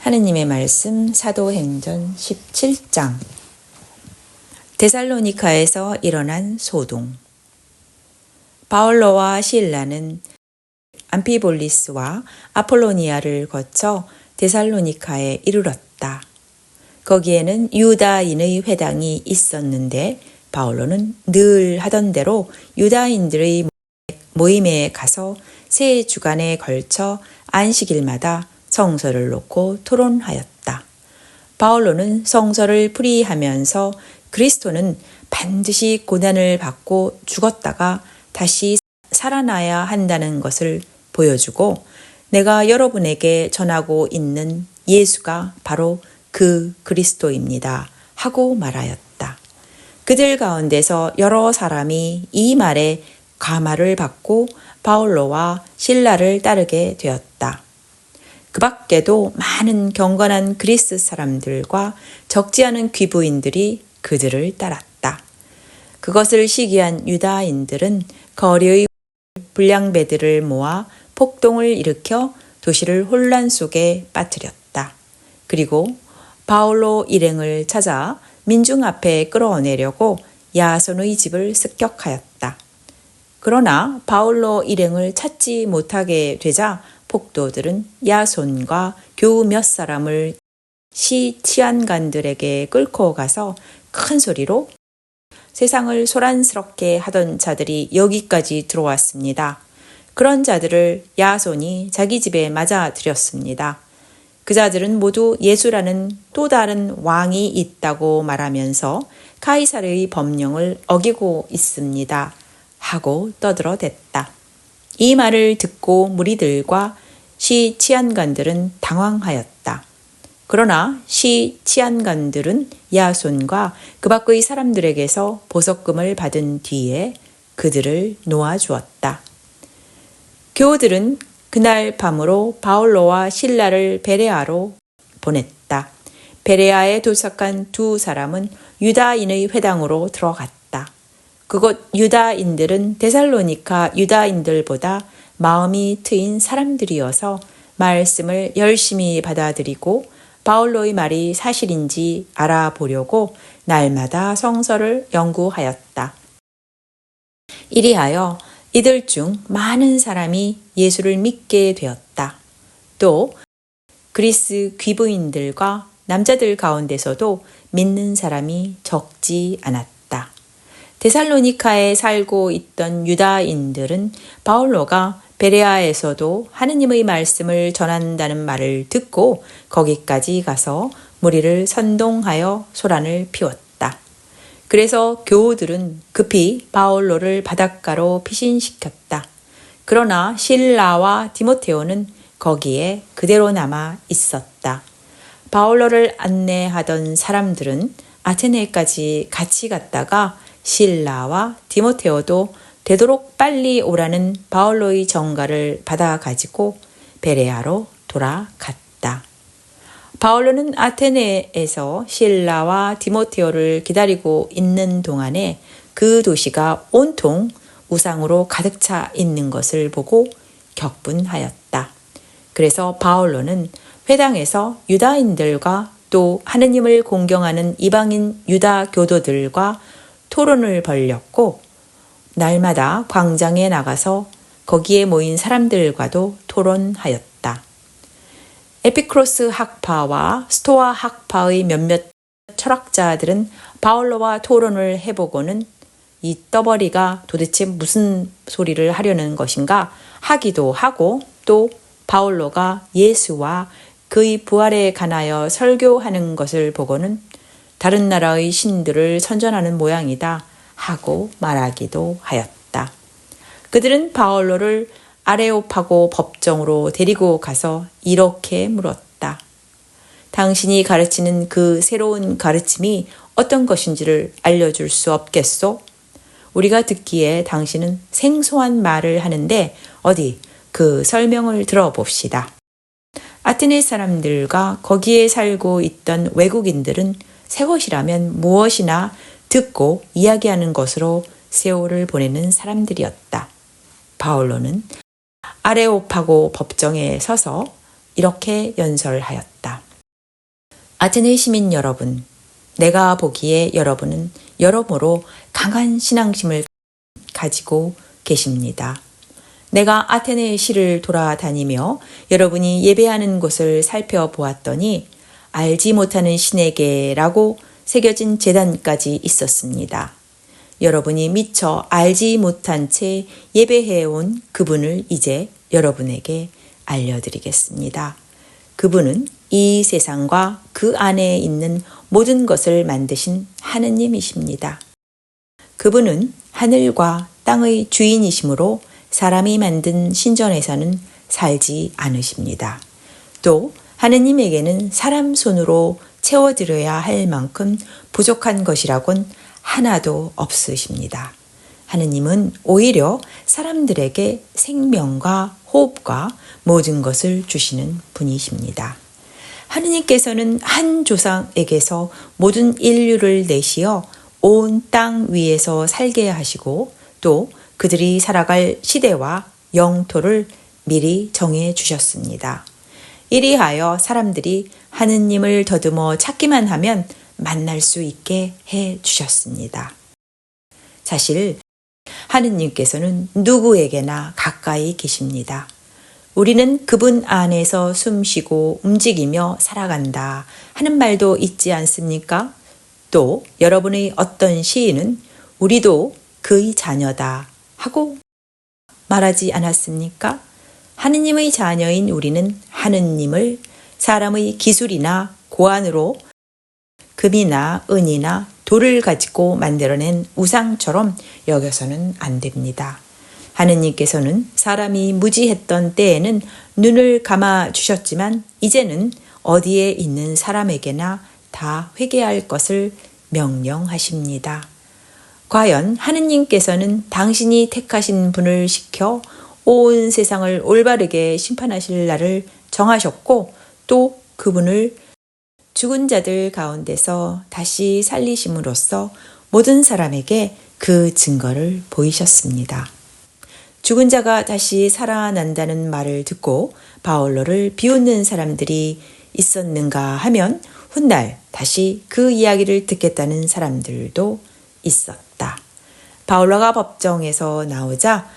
하느님의 말씀 사도행전 17장. 데살로니카에서 일어난 소동. 바울로와 실라는 암피볼리스와 아폴로니아를 거쳐 데살로니카에 이르렀다. 거기에는 유다인의 회당이 있었는데 바울로는 늘 하던 대로 유다인들의 모임에 가서 세 주간에 걸쳐 안식일마다 성서를 놓고 토론하였다. 바울로는 성서를 풀이하면서 그리스도는 반드시 고난을 받고 죽었다가 다시 살아나야 한다는 것을 보여주고 내가 여러분에게 전하고 있는 예수가 바로 그 그리스도입니다 하고 말하였다. 그들 가운데서 여러 사람이 이 말에 감화를 받고 바울로와 실라를 따르게 되었다. 그 밖에도 많은 경건한 그리스 사람들과 적지 않은 귀부인들이 그들을 따랐다. 그것을 시기한 유다인들은 거리의 불량배들을 모아 폭동을 일으켜 도시를 혼란 속에 빠뜨렸다. 그리고 바울로 일행을 찾아 민중 앞에 끌어내려고 야손의 집을 습격하였다. 그러나 바울로 일행을 찾지 못하게 되자 폭도들은 야손과 교우 몇 사람을 시치안관들에게 끌고 가서 큰 소리로 세상을 소란스럽게 하던 자들이 여기까지 들어왔습니다. 그런 자들을 야손이 자기 집에 맞아들였습니다. 그 자들은 모두 예수라는 또 다른 왕이 있다고 말하면서 카이사르의 법령을 어기고 있습니다. 하고 떠들어댔다. 이 말을 듣고 무리들과 시치안관들은 당황하였다. 그러나 시치안관들은 야손과 그 밖의 사람들에게서 보석금을 받은 뒤에 그들을 놓아주었다. 교우들은 그날 밤으로 바울로와 실라를 베레아로 보냈다. 베레아에 도착한 두 사람은 유다인의 회당으로 들어갔다. 그곳 유다인들은 데살로니카 유다인들보다 마음이 트인 사람들이어서 말씀을 열심히 받아들이고 바울로의 말이 사실인지 알아보려고 날마다 성서를 연구하였다. 이리하여 이들 중 많은 사람이 예수를 믿게 되었다. 또 그리스 귀부인들과 남자들 가운데서도 믿는 사람이 적지 않았다. 데살로니카에 살고 있던 유다인들은 바울로가 베레아에서도 하느님의 말씀을 전한다는 말을 듣고 거기까지 가서 무리를 선동하여 소란을 피웠다. 그래서 교우들은 급히 바울로를 바닷가로 피신시켰다. 그러나 실라와 디모데오는 거기에 그대로 남아 있었다. 바울로를 안내하던 사람들은 아테네까지 같이 갔다가 실라와 디모데오도 되도록 빨리 오라는 바울로의 전가를 받아가지고 베레아로 돌아갔다. 바울로는 아테네에서 실라와 디모데오를 기다리고 있는 동안에 그 도시가 온통 우상으로 가득 차 있는 것을 보고 격분하였다. 그래서 바울로는 회당에서 유다인들과 또 하느님을 공경하는 이방인 유다 교도들과 토론을 벌였고 날마다 광장에 나가서 거기에 모인 사람들과도 토론하였다. 에피크로스 학파와 스토아 학파의 몇몇 철학자들은 바울로와 토론을 해보고는 이 떠벌이가 도대체 무슨 소리를 하려는 것인가 하기도 하고 또 바울로가 예수와 그의 부활에 관하여 설교하는 것을 보고는 다른 나라의 신들을 선전하는 모양이다 하고 말하기도 하였다. 그들은 바울로를 아레오파고 법정으로 데리고 가서 이렇게 물었다. 당신이 가르치는 그 새로운 가르침이 어떤 것인지를 알려줄 수 없겠소? 우리가 듣기에 당신은 생소한 말을 하는데 어디 그 설명을 들어봅시다. 아테네 사람들과 거기에 살고 있던 외국인들은 새 것이라면 무엇이나 듣고 이야기하는 것으로 세월을 보내는 사람들이었다. 바울로는 아레오파고 법정에 서서 이렇게 연설하였다. 아테네 시민 여러분, 내가 보기에 여러분은 여러모로 강한 신앙심을 가지고 계십니다. 내가 아테네 시를 돌아다니며 여러분이 예배하는 곳을 살펴보았더니 알지 못하는 신에게라고 새겨진 제단까지 있었습니다. 여러분이 미처 알지 못한 채 예배해온 그분을 이제 여러분에게 알려드리겠습니다. 그분은 이 세상과 그 안에 있는 모든 것을 만드신 하느님이십니다. 그분은 하늘과 땅의 주인이시므로 사람이 만든 신전에서는 살지 않으십니다. 또 하느님에게는 사람 손으로 채워드려야 할 만큼 부족한 것이라곤 하나도 없으십니다. 하느님은 오히려 사람들에게 생명과 호흡과 모든 것을 주시는 분이십니다. 하느님께서는 한 조상에게서 모든 인류를 내시어 온 땅 위에서 살게 하시고 또 그들이 살아갈 시대와 영토를 미리 정해 주셨습니다. 이리하여 사람들이 하느님을 더듬어 찾기만 하면 만날 수 있게 해 주셨습니다. 사실 하느님께서는 누구에게나 가까이 계십니다. 우리는 그분 안에서 숨쉬고 움직이며 살아간다 하는 말도 있지 않습니까? 또 여러분의 어떤 시인은 우리도 그의 자녀다 하고 말하지 않았습니까? 하느님의 자녀인 우리는 하느님을 사람의 기술이나 고안으로 금이나 은이나 돌을 가지고 만들어낸 우상처럼 여겨서는 안 됩니다. 하느님께서는 사람이 무지했던 때에는 눈을 감아 주셨지만 이제는 어디에 있는 사람에게나 다 회개할 것을 명령하십니다. 과연 하느님께서는 당신이 택하신 분을 시켜 온 세상을 올바르게 심판하실 날을 정하셨고 또 그분을 죽은 자들 가운데서 다시 살리심으로써 모든 사람에게 그 증거를 보이셨습니다. 죽은 자가 다시 살아난다는 말을 듣고 바울로를 비웃는 사람들이 있었는가 하면 훗날 다시 그 이야기를 듣겠다는 사람들도 있었다. 바울로가 법정에서 나오자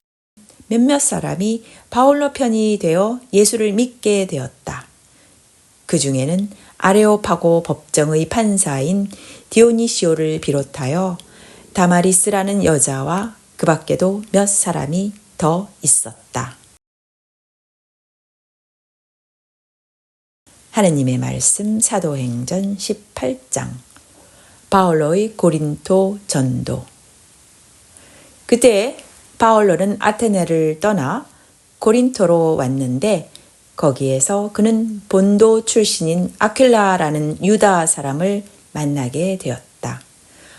몇몇 사람이 바울로 편이 되어 예수를 믿게 되었다. 그 중에는 아레오파고 법정의 판사인 디오니시오를 비롯하여 다마리스라는 여자와 그 밖에도 몇 사람이 더 있었다. 하느님의 말씀 사도행전 18장 바울로의 고린토 전도. 그때 바울로는 아테네를 떠나 고린토로 왔는데 거기에서 그는 본도 출신인 아킬라라는 유다 사람을 만나게 되었다.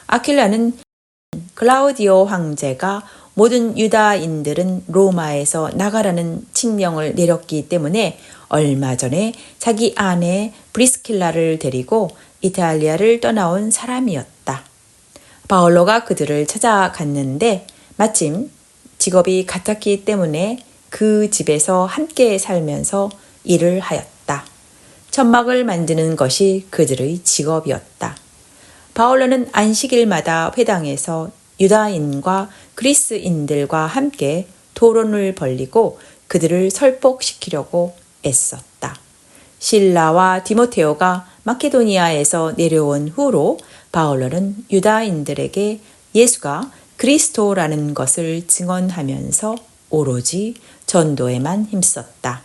아킬라는 클라우디오 황제가 모든 유다인들은 로마에서 나가라는 칙령을 내렸기 때문에 얼마 전에 자기 아내 브리스킬라를 데리고 이탈리아를 떠나온 사람이었다. 바울로가 그들을 찾아갔는데 마침 직업이 같았기 때문에 그 집에서 함께 살면서 일을 하였다. 천막을 만드는 것이 그들의 직업이었다. 바울로는 안식일마다 회당에서 유다인과 그리스인들과 함께 토론을 벌이고 그들을 설득시키려고 애썼다. 실라와 디모테오가 마케도니아에서 내려온 후로 바울로는 유다인들에게 예수가 그리스도라는 것을 증언하면서 오로지 전도에만 힘썼다.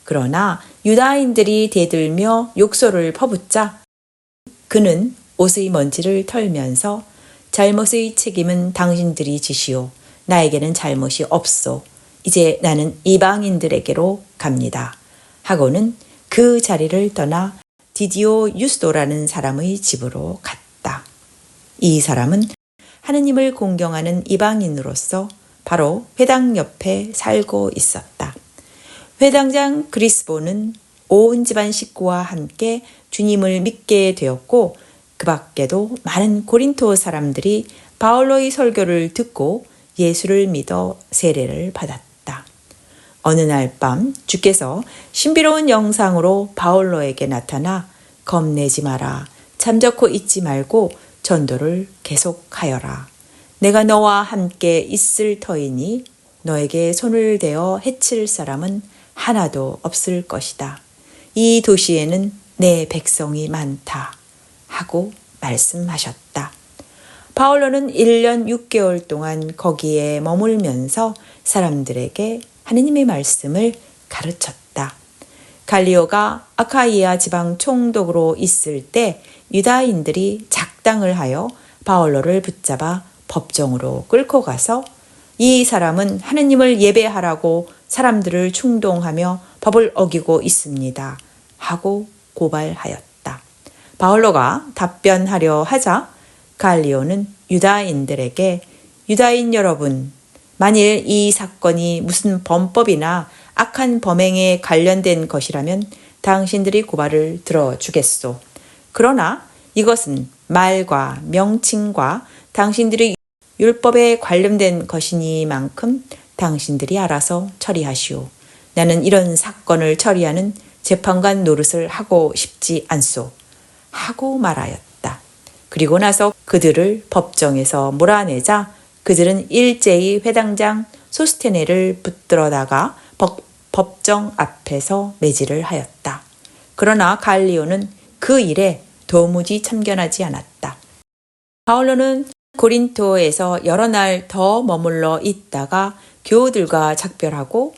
그러나 유다인들이 대들며 욕설을 퍼붓자 그는 옷의 먼지를 털면서 잘못의 책임은 당신들이 지시오. 나에게는 잘못이 없소. 이제 나는 이방인들에게로 갑니다. 하고는 그 자리를 떠나 디디오 유스도라는 사람의 집으로 갔다. 이 사람은 하느님을 공경하는 이방인으로서 바로 회당 옆에 살고 있었다. 회당장 그리스보는 온 집안 식구와 함께 주님을 믿게 되었고 그 밖에도 많은 고린토 사람들이 바울로의 설교를 듣고 예수를 믿어 세례를 받았다. 어느 날 밤 주께서 신비로운 영상으로 바울로에게 나타나 겁내지 마라. 잠자코 있지 말고 전도를 계속하여라. 내가 너와 함께 있을 터이니 너에게 손을 대어 해칠 사람은 하나도 없을 것이다. 이 도시에는 내 백성이 많다. 하고 말씀하셨다. 바울로는 1년 6개월 동안 거기에 머물면서 사람들에게 하느님의 말씀을 가르쳤다. 갈리오가 아카이아 지방 총독으로 있을 때 유다인들이 작당을 하여 바울로를 붙잡아 법정으로 끌고 가서 이 사람은 하느님을 예배하라고 사람들을 충동하며 법을 어기고 있습니다. 하고 고발하였다. 바울로가 답변하려 하자 갈리오는 유다인들에게 유다인 여러분, 만일 이 사건이 무슨 범법이나 악한 범행에 관련된 것이라면 당신들이 고발을 들어주겠소. 그러나 이것은 말과 명칭과 당신들의 율법에 관련된 것이니만큼 당신들이 알아서 처리하시오. 나는 이런 사건을 처리하는 재판관 노릇을 하고 싶지 않소. 하고 말하였다. 그리고 나서 그들을 법정에서 몰아내자 그들은 일제히 회당장 소스테네를 붙들어다가 법정 앞에서 매질을 하였다. 그러나 갈리오는 그 일에 도무지 참견하지 않았다. 바울로는 고린토에서 여러 날 더 머물러 있다가 교우들과 작별하고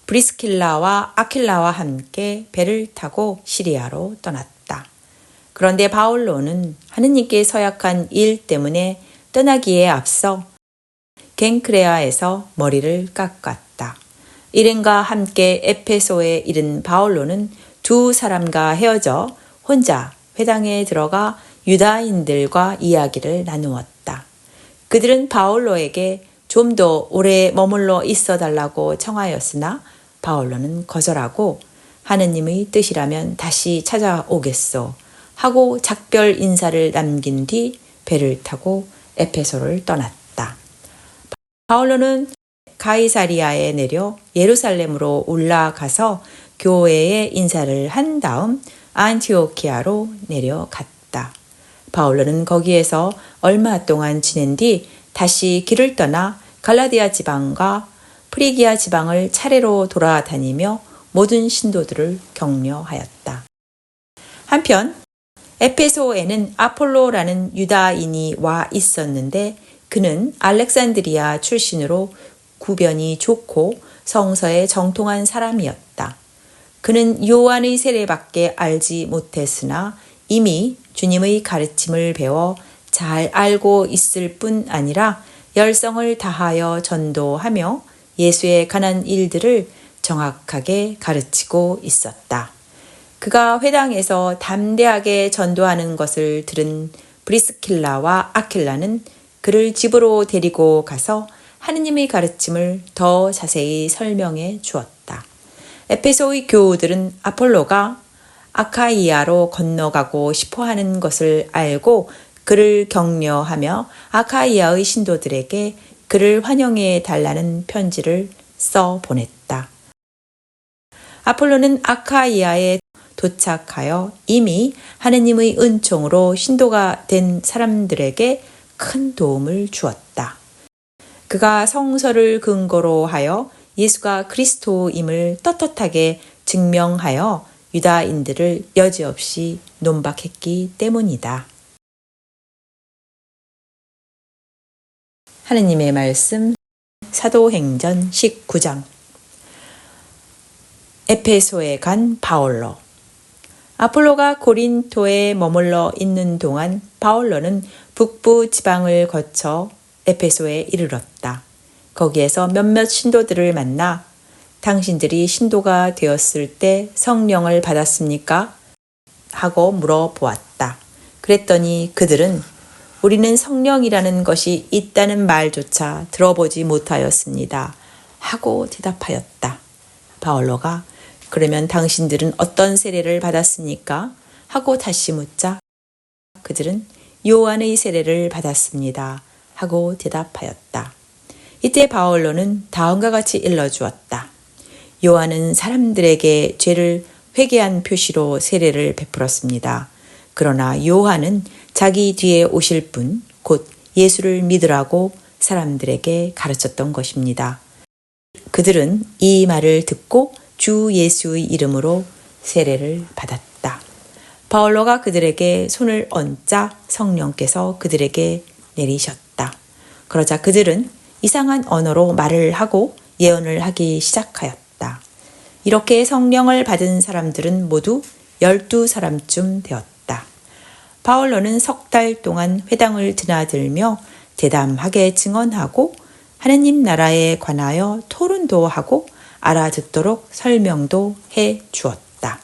브리스킬라와 아킬라와 함께 배를 타고 시리아로 떠났다. 그런데 바울로는 하느님께 서약한 일 때문에 떠나기에 앞서 겐크레아에서 머리를 깎았다. 일행과 함께 에페소에 이른 바울로는 두 사람과 헤어져 혼자 회당에 들어가 유다인들과 이야기를 나누었다. 그들은 바울로에게 좀 더 오래 머물러 있어 달라고 청하였으나 바울로는 거절하고 하느님의 뜻이라면 다시 찾아오겠소 하고 작별 인사를 남긴 뒤 배를 타고 에페소를 떠났다. 바울로는 가이사리아에 내려 예루살렘으로 올라가서 교회에 인사를 한 다음 안티오키아로 내려갔다. 바울로는 거기에서 얼마 동안 지낸 뒤 다시 길을 떠나 갈라디아 지방과 프리기아 지방을 차례로 돌아다니며 모든 신도들을 격려하였다. 한편 에페소에는 아폴로라는 유다인이 와 있었는데 그는 알렉산드리아 출신으로 구변이 좋고 성서에 정통한 사람이었다. 그는 요한의 세례밖에 알지 못했으나 이미 주님의 가르침을 배워 잘 알고 있을 뿐 아니라 열성을 다하여 전도하며 예수에 관한 일들을 정확하게 가르치고 있었다. 그가 회당에서 담대하게 전도하는 것을 들은 브리스킬라와 아킬라는 그를 집으로 데리고 가서 하느님의 가르침을 더 자세히 설명해 주었다. 에페소의 교우들은 아폴로가 아카이아로 건너가고 싶어하는 것을 알고 그를 격려하며 아카이아의 신도들에게 그를 환영해 달라는 편지를 써 보냈다. 아폴로는 아카이아에 도착하여 이미 하느님의 은총으로 신도가 된 사람들에게 큰 도움을 주었다. 그가 성서를 근거로 하여 예수가 그리스도임을 떳떳하게 증명하여 유다인들을 여지없이 논박했기 때문이다. 하느님의 말씀 사도행전 19장 에페소에 간 바울로. 아폴로가 고린토에 머물러 있는 동안 바울로는 북부 지방을 거쳐 에페소에 이르렀다. 거기에서 몇몇 신도들을 만나 당신들이 신도가 되었을 때 성령을 받았습니까? 하고 물어보았다. 그랬더니 그들은 우리는 성령이라는 것이 있다는 말조차 들어보지 못하였습니다. 하고 대답하였다. 바울로가 그러면 당신들은 어떤 세례를 받았습니까? 하고 다시 묻자 그들은 요한의 세례를 받았습니다. 하고 대답하였다. 이때 바울로는 다음과 같이 일러주었다. 요한은 사람들에게 죄를 회개한 표시로 세례를 베풀었습니다. 그러나 요한은 자기 뒤에 오실 분, 곧 예수를 믿으라고 사람들에게 가르쳤던 것입니다. 그들은 이 말을 듣고 주 예수의 이름으로 세례를 받았다. 바올로가 그들에게 손을 얹자 성령께서 그들에게 내리셨다. 그러자 그들은 이상한 언어로 말을 하고 예언을 하기 시작하였다. 이렇게 성령을 받은 사람들은 모두 12사람쯤 되었다. 바올로는 3달 동안 회당을 드나들며 대담하게 증언하고 하느님 나라에 관하여 토론도 하고 알아듣도록 설명도 해 주었다.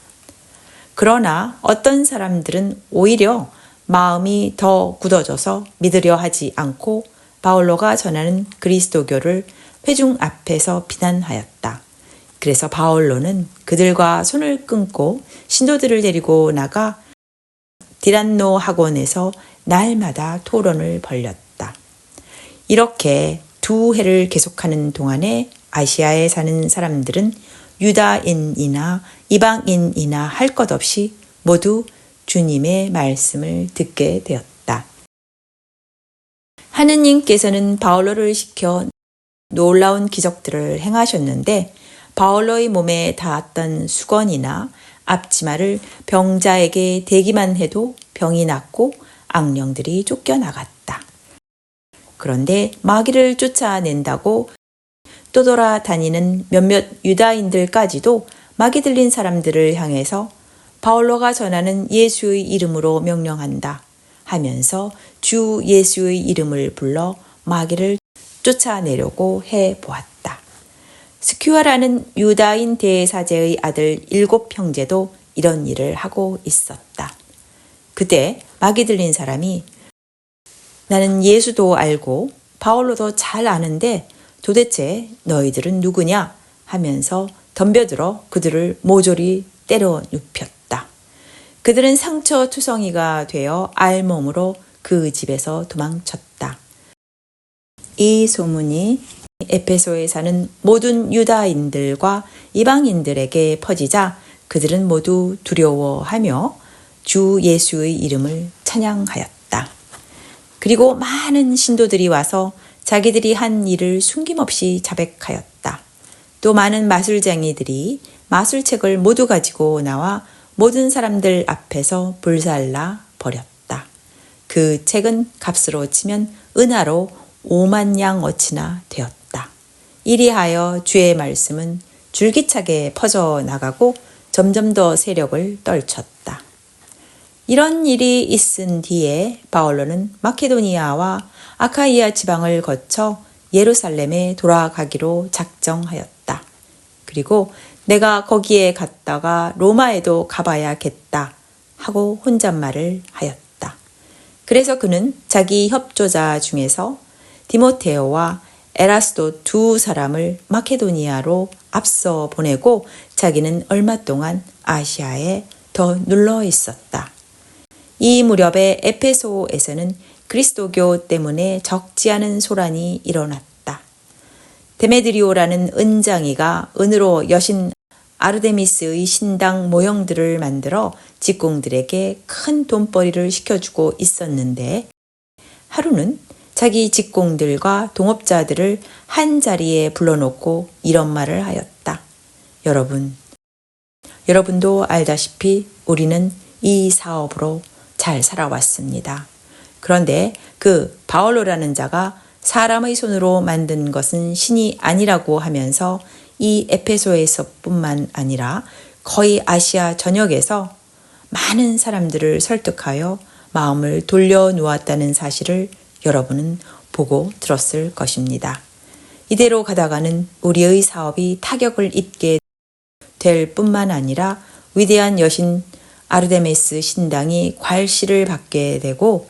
그러나 어떤 사람들은 오히려 마음이 더 굳어져서 믿으려 하지 않고 바올로가 전하는 그리스도교를 회중 앞에서 비난하였다. 그래서 바올로는 그들과 손을 끊고 신도들을 데리고 나가 디란노 학원에서 날마다 토론을 벌였다. 이렇게 2해를 계속하는 동안에 아시아에 사는 사람들은 유다인이나 이방인이나 할 것 없이 모두 주님의 말씀을 듣게 되었다. 하느님께서는 바올로를 시켜 놀라운 기적들을 행하셨는데 바올로의 몸에 닿았던 수건이나 앞치마를 병자에게 대기만 해도 병이 낫고 악령들이 쫓겨나갔다. 그런데 마귀를 쫓아낸다고 떠돌아다니는 몇몇 유다인들까지도 마귀 들린 사람들을 향해서 바올로가 전하는 예수의 이름으로 명령한다 하면서 주 예수의 이름을 불러 마귀를 쫓아내려고 해보았다. 스큐아라는 유다인 대사제의 아들 7형제도 이런 일을 하고 있었다. 그때 마귀 들린 사람이 나는 예수도 알고 바올로도 잘 아는데 도대체 너희들은 누구냐 하면서 덤벼들어 그들을 모조리 때려 눕혔다. 그들은 상처투성이가 되어 알몸으로 그 집에서 도망쳤다. 이 소문이 에페소에 사는 모든 유다인들과 이방인들에게 퍼지자 그들은 모두 두려워하며 주 예수의 이름을 찬양하였다. 그리고 많은 신도들이 와서 자기들이 한 일을 숨김없이 자백하였다. 또 많은 마술쟁이들이 마술책을 모두 가지고 나와 모든 사람들 앞에서 불살라 버렸다. 그 책은 값으로 치면 은하로 5만 양어치나 되었다. 이리하여 주의 말씀은 줄기차게 퍼져나가고 점점 더 세력을 떨쳤다. 이런 일이 있은 뒤에 바올로는 마케도니아와 아카이아 지방을 거쳐 예루살렘에 돌아가기로 작정하였다. 그리고 내가 거기에 갔다가 로마에도 가봐야겠다 하고 혼잣말을 하였다. 그래서 그는 자기 협조자 중에서 디모테오와 에라스도 2사람을 마케도니아로 앞서 보내고 자기는 얼마 동안 아시아에 더 눌러 있었다. 이 무렵에 에페소에서는 그리스도교 때문에 적지 않은 소란이 일어났다. 데메드리오라는 은장이가 은으로 여신 아르데미스의 신당 모형들을 만들어 직공들에게 큰 돈벌이를 시켜주고 있었는데 하루는 자기 직공들과 동업자들을 한 자리에 불러놓고 이런 말을 하였다. 여러분도 알다시피 우리는 이 사업으로 잘 살아왔습니다. 그런데 그 바올로라는 자가 사람의 손으로 만든 것은 신이 아니라고 하면서 이 에페소에서뿐만 아니라 거의 아시아 전역에서 많은 사람들을 설득하여 마음을 돌려놓았다는 사실을 여러분은 보고 들었을 것입니다. 이대로 가다가는 우리의 사업이 타격을 입게 될 뿐만 아니라 위대한 여신 아르데메스 신당이 괄시를 받게 되고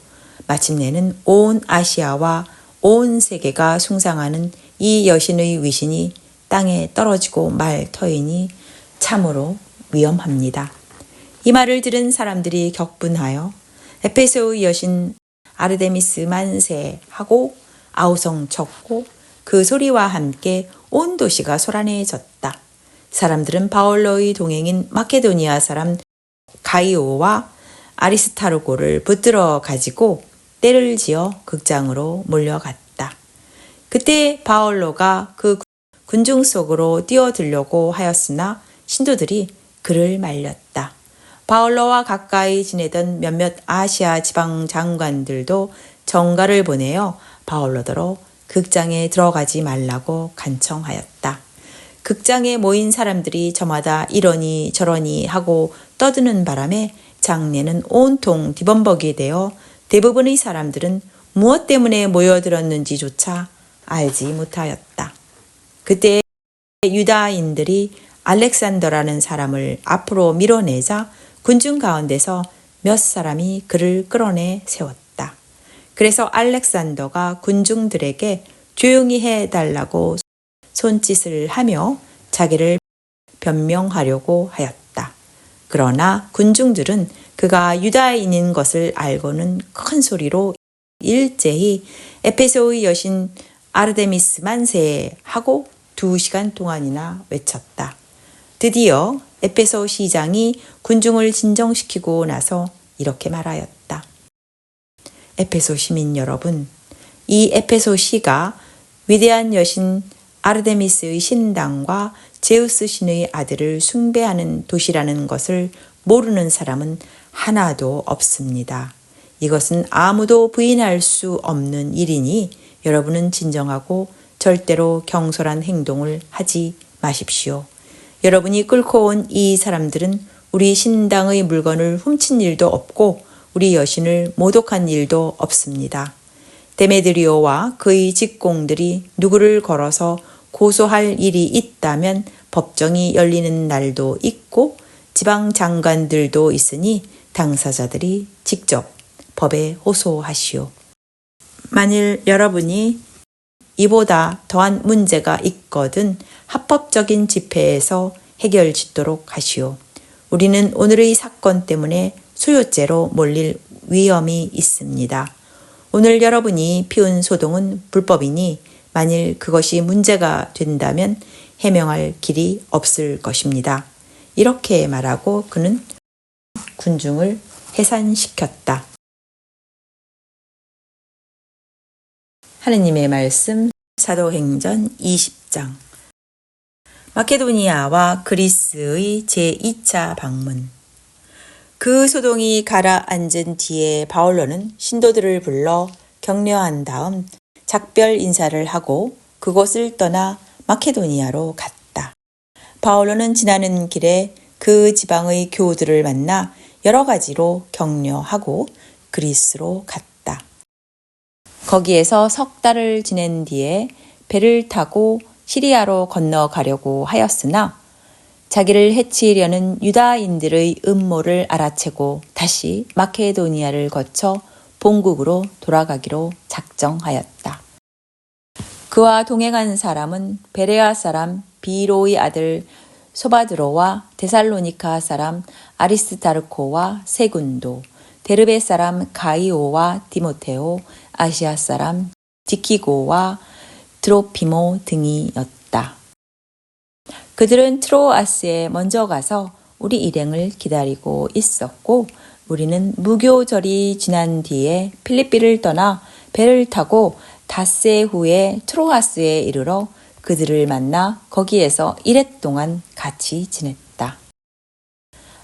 마침내는 온 아시아와 온 세계가 숭상하는 이 여신의 위신이 땅에 떨어지고 말 터이니 참으로 위험합니다. 이 말을 들은 사람들이 격분하여 에페소의 여신 아르데미스 만세 하고 아우성 쳤고 그 소리와 함께 온 도시가 소란해졌다. 사람들은 바울로의 동행인 마케도니아 사람 가이오와 아리스타르고를 붙들어 가지고 떼를 지어 극장으로 몰려갔다. 그때 바울로가 그 군중 속으로 뛰어들려고 하였으나 신도들이 그를 말렸다. 바울로와 가까이 지내던 몇몇 아시아 지방 장관들도 정가를 보내어 바울로더러 극장에 들어가지 말라고 간청하였다. 극장에 모인 사람들이 저마다 이러니 저러니 하고 떠드는 바람에 장례는 온통 뒤범벅이 되어 대부분의 사람들은 무엇 때문에 모여들었는지조차 알지 못하였다. 그때 유다인들이 알렉산더라는 사람을 앞으로 밀어내자 군중 가운데서 몇 사람이 그를 끌어내 세웠다. 그래서 알렉산더가 군중들에게 조용히 해달라고 손짓을 하며 자기를 변명하려고 하였다. 그러나 군중들은 그가 유다인인 것을 알고는 큰 소리로 일제히 에페소의 여신 아르데미스 만세 하고 2시간 동안이나 외쳤다. 드디어 에페소 시장이 군중을 진정시키고 나서 이렇게 말하였다. 에페소 시민 여러분, 이 에페소 시가 위대한 여신 아르데미스의 신당과 제우스 신의 아들을 숭배하는 도시라는 것을 모르는 사람은 하나도 없습니다. 이것은 아무도 부인할 수 없는 일이니 여러분은 진정하고 절대로 경솔한 행동을 하지 마십시오. 여러분이 끌고 온 이 사람들은 우리 신당의 물건을 훔친 일도 없고 우리 여신을 모독한 일도 없습니다. 데메드리오와 그의 직공들이 누구를 걸어서 고소할 일이 있다면 법정이 열리는 날도 있고 지방 장관들도 있으니 당사자들이 직접 법에 호소하시오. 만일 여러분이 이보다 더한 문제가 있거든 합법적인 집회에서 해결짓도록 하시오. 우리는 오늘의 사건 때문에 소요죄로 몰릴 위험이 있습니다. 오늘 여러분이 피운 소동은 불법이니 만일 그것이 문제가 된다면 해명할 길이 없을 것입니다. 이렇게 말하고 그는 군중을 해산시켰다. 하느님의 말씀 사도행전 20장 마케도니아와 그리스의 제2차 방문. 그 소동이 가라앉은 뒤에 바울로는 신도들을 불러 격려한 다음 작별 인사를 하고 그곳을 떠나 마케도니아로 갔다. 바울로는 지나는 길에 그 지방의 교우들을 만나 여러 가지로 격려하고 그리스로 갔다. 거기에서 석 달을 지낸 뒤에 배를 타고 시리아로 건너가려고 하였으나 자기를 해치려는 유다인들의 음모를 알아채고 다시 마케도니아를 거쳐 본국으로 돌아가기로 작정하였다. 그와 동행한 사람은 베레아 사람 비로의 아들 소바드로와 데살로니카 사람 아리스타르코와 세군도, 데르베 사람 가이오와 디모테오, 아시아 사람 디키고와 드로피모 등이었다. 그들은 트로아스에 먼저 가서 우리 일행을 기다리고 있었고 우리는 무교절이 지난 뒤에 필리삐를 떠나 배를 타고 닷새 후에 트로아스에 이르러 그들을 만나 거기에서 1해 동안 같이 지냈다.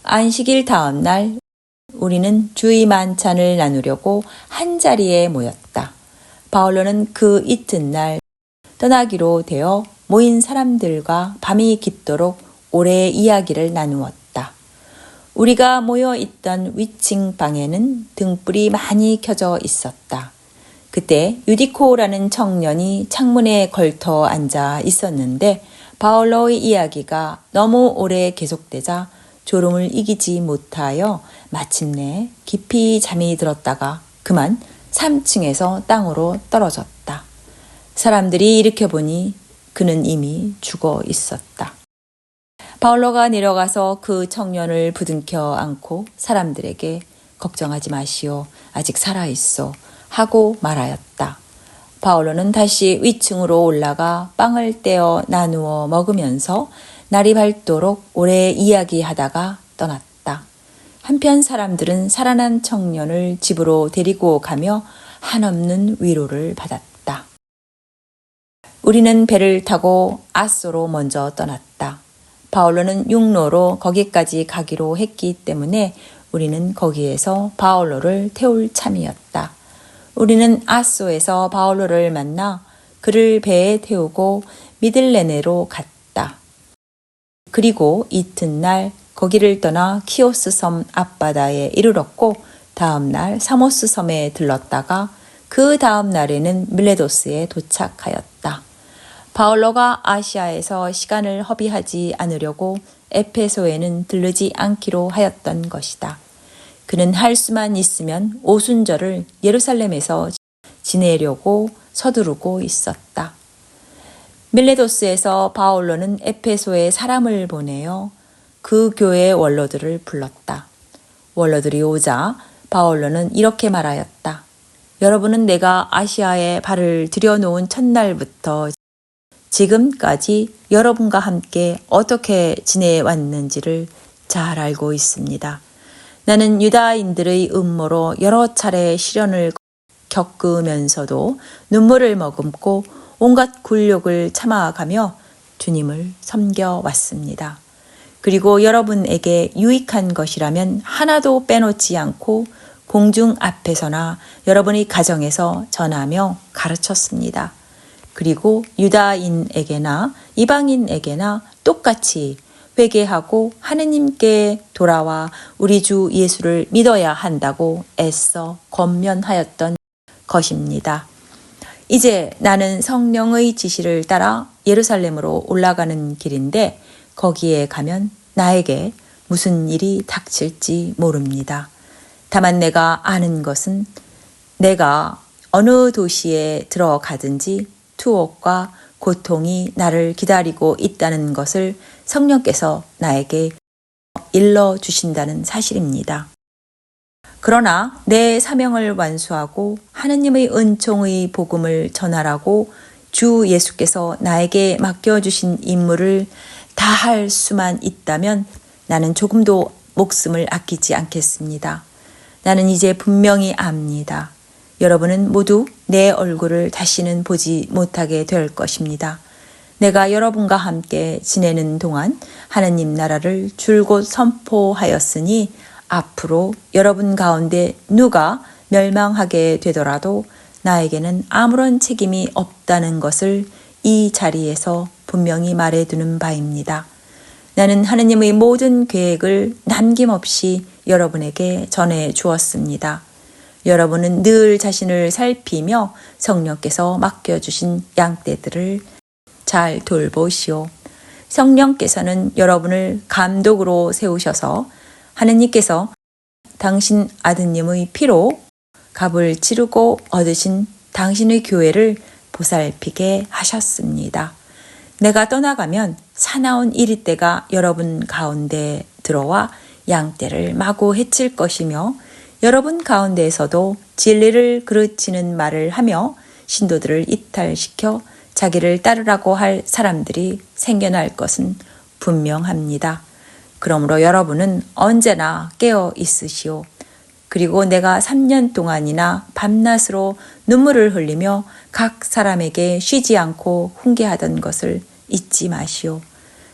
안식일 다음 날 우리는 주의 만찬을 나누려고 한자리에 모였다. 바울로는 그 이튿날 떠나기로 되어 모인 사람들과 밤이 깊도록 오래 이야기를 나누었다. 우리가 모여 있던 위층 방에는 등불이 많이 켜져 있었다. 그때 유디코라는 청년이 창문에 걸터 앉아 있었는데 바울로의 이야기가 너무 오래 계속되자 졸음을 이기지 못하여 마침내 깊이 잠이 들었다가 그만 3층에서 땅으로 떨어졌다. 사람들이 일으켜보니 그는 이미 죽어 있었다. 바울로가 내려가서 그 청년을 부둥켜 안고 사람들에게 걱정하지 마시오. 아직 살아있어. 하고 말하였다. 바울로는 다시 위층으로 올라가 빵을 떼어 나누어 먹으면서 날이 밝도록 오래 이야기하다가 떠났다. 한편 사람들은 살아난 청년을 집으로 데리고 가며 한없는 위로를 받았다. 우리는 배를 타고 아소로 먼저 떠났다. 바올로는 육로로 거기까지 가기로 했기 때문에 우리는 거기에서 바올로를 태울 참이었다. 우리는 아소에서 바올로를 만나 그를 배에 태우고 미들레네로 갔다. 그리고 이튿날 거기를 떠나 키오스 섬 앞바다에 이르렀고 다음 날 사모스 섬에 들렀다가 그 다음 날에는 밀레도스에 도착하였다. 바올로가 아시아에서 시간을 허비하지 않으려고 에페소에는 들르지 않기로 하였던 것이다. 그는 할 수만 있으면 오순절을 예루살렘에서 지내려고 서두르고 있었다. 밀레도스에서 바올로는 에페소에 사람을 보내어 그 교회의 원로들을 불렀다. 원로들이 오자 바올로는 이렇게 말하였다. 여러분은 내가 아시아에 발을 들여놓은 첫날부터 지금까지 여러분과 함께 어떻게 지내왔는지를 잘 알고 있습니다. 나는 유다인들의 음모로 여러 차례 시련을 겪으면서도 눈물을 머금고 온갖 굴욕을 참아가며 주님을 섬겨왔습니다. 그리고 여러분에게 유익한 것이라면 하나도 빼놓지 않고 공중 앞에서나 여러분의 가정에서 전하며 가르쳤습니다. 그리고 유다인에게나 이방인에게나 똑같이 회개하고 하느님께 돌아와 우리 주 예수를 믿어야 한다고 애써 권면하였던 것입니다. 이제 나는 성령의 지시를 따라 예루살렘으로 올라가는 길인데 거기에 가면 나에게 무슨 일이 닥칠지 모릅니다. 다만 내가 아는 것은 내가 어느 도시에 들어가든지 투옥과 고통이 나를 기다리고 있다는 것을 성령께서 나에게 일러주신다는 사실입니다. 그러나 내 사명을 완수하고 하느님의 은총의 복음을 전하라고 주 예수께서 나에게 맡겨주신 임무를 다할 수만 있다면 나는 조금도 목숨을 아끼지 않겠습니다. 나는 이제 분명히 압니다. 여러분은 모두 내 얼굴을 다시는 보지 못하게 될 것입니다. 내가 여러분과 함께 지내는 동안 하느님 나라를 줄곧 선포하였으니 앞으로 여러분 가운데 누가 멸망하게 되더라도 나에게는 아무런 책임이 없다는 것을 이 자리에서 분명히 말해두는 바입니다. 나는 하느님의 모든 계획을 남김없이 여러분에게 전해 주었습니다. 여러분은 늘 자신을 살피며 성령께서 맡겨주신 양떼들을 잘 돌보시오. 성령께서는 여러분을 감독으로 세우셔서 하느님께서 당신 아드님의 피로 값을 치르고 얻으신 당신의 교회를 보살피게 하셨습니다. 내가 떠나가면 사나운 이리떼가 여러분 가운데 들어와 양떼를 마구 해칠 것이며 여러분 가운데에서도 진리를 그르치는 말을 하며 신도들을 이탈시켜 자기를 따르라고 할 사람들이 생겨날 것은 분명합니다. 그러므로 여러분은 언제나 깨어 있으시오. 그리고 내가 3년 동안이나 밤낮으로 눈물을 흘리며 각 사람에게 쉬지 않고 훈계하던 것을 잊지 마시오.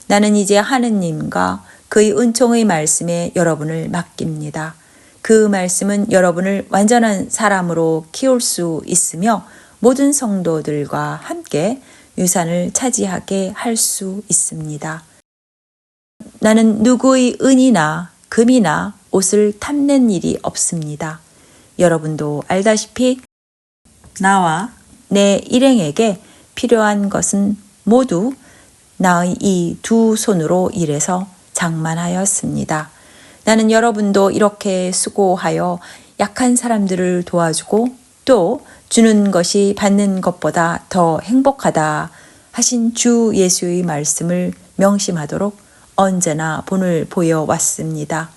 나는 이제 하느님과 그의 은총의 말씀에 여러분을 맡깁니다. 그 말씀은 여러분을 완전한 사람으로 키울 수 있으며 모든 성도들과 함께 유산을 차지하게 할 수 있습니다. 나는 누구의 은이나 금이나 옷을 탐낸 일이 없습니다. 여러분도 알다시피 나와 내 일행에게 필요한 것은 모두 나의 이 두 손으로 일해서 장만하였습니다. 나는 여러분도 이렇게 수고하여 약한 사람들을 도와주고 또 주는 것이 받는 것보다 더 행복하다 하신 주 예수의 말씀을 명심하도록 언제나 본을 보여왔습니다.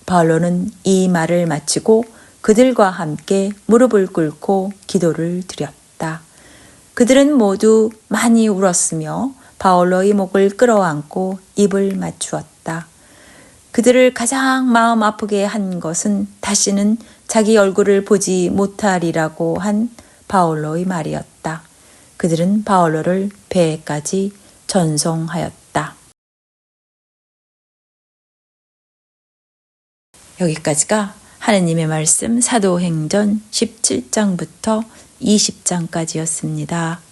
바울로는 이 말을 마치고 그들과 함께 무릎을 꿇고 기도를 드렸다. 그들은 모두 많이 울었으며 바올로의 목을 끌어안고 입을 맞추었다. 그들을 가장 마음 아프게 한 것은 다시는 자기 얼굴을 보지 못하리라고 한 바올로의 말이었다. 그들은 바올로를 배에까지 전송하였다. 여기까지가 하느님의 말씀 사도행전 17장부터 20장까지였습니다.